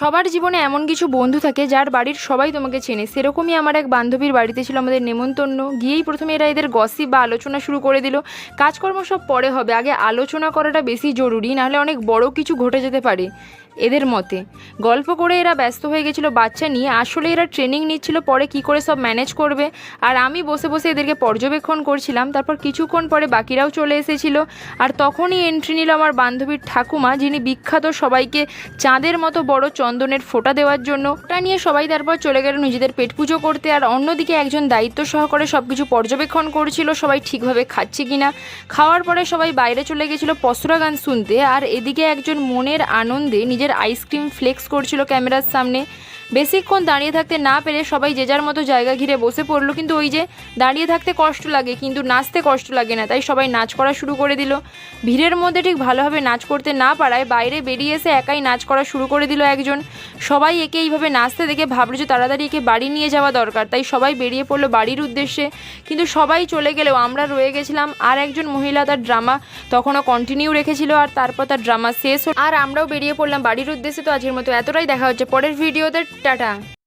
সবার জীবনে এমন কিছু বন্ধু থাকে যার বাড়ির সবাই তোমাকে চেনে। সেরকমই আমার এক বান্ধবীর বাড়িতে ছিল আমাদের নেমন্তন্ন। গিয়েই প্রথমে এরা এদের গসিপ বা আলোচনা শুরু করে দিল। কাজকর্ম সব পরে হবে, আগে আলোচনা করাটা বেশি জরুরি, নাহলে অনেক বড় কিছু ঘটে যেতে পারে এদের মতে। গল্প করে এরা ব্যস্ত হয়ে গেছিলো বাচ্চা নিয়ে। আসলে এরা ট্রেনিং নিচ্ছিল পরে কি করে সব ম্যানেজ করবে, আর আমি বসে বসে এদেরকে পর্যবেক্ষণ করছিলাম। তারপর কিছুক্ষণ পরে বাকিরাও চলে এসেছিল, আর তখনই এন্ট্রি নিল আমার বান্ধবীর ঠাকুমা, যিনি বিখ্যাত সবাইকে চাঁদের মতো বড় চন্দনের ফোঁটা দেওয়ার জন্য। ওটা নিয়ে সবাই তারপর চলে গেল নিজেদের পেট পুজো করতে। আর অন্যদিকে একজন দায়িত্ব সহকারে সব কিছু পর্যবেক্ষণ করছিল সবাই ঠিকভাবে খাচ্ছে কিনা। খাওয়ার পরে সবাই বাইরে চলে গেছিলো পসরা গান শুনতে, আর এদিকে একজন মনের আনন্দে নিজের আইসক্রিম ফ্লেক্স করছিল ক্যামেরার সামনে। বেশিক্ষণ দাঁড়িয়ে থাকতে না পেরে সবাই যে যার মতো জায়গা ঘিরে বসে পড়লো। কিন্তু ওই যে দাঁড়িয়ে থাকতে কষ্ট লাগে কিন্তু নাচতে কষ্ট লাগে না, তাই সবাই নাচ করা শুরু করে দিল। ভিড়ের মধ্যে ঠিক ভালোভাবে নাচ করতে না পারায় বাইরে বেরিয়ে এসে একাই নাচ করা শুরু করে দিল একজন। সবাই একে এইভাবে নাচতে দেখে ভাবলো যে তাড়াতাড়ি একে বাড়ি নিয়ে যাওয়া দরকার, তাই সবাই বেরিয়ে পড়লো বাড়ির উদ্দেশ্যে। কিন্তু সবাই চলে গেলেও আমরা রয়ে গেছিলাম। আর একজন মহিলা তার ড্রামা তখনও কন্টিনিউ রেখেছিল, আর তারপর তার ড্রামা শেষ হলো আর আমরাও বেরিয়ে পড়লাম বাড়ির উদ্দেশ্যে। তো আজকের মতো এতটাই, দেখা হচ্ছে পরের ভিডিওতে। টাটা।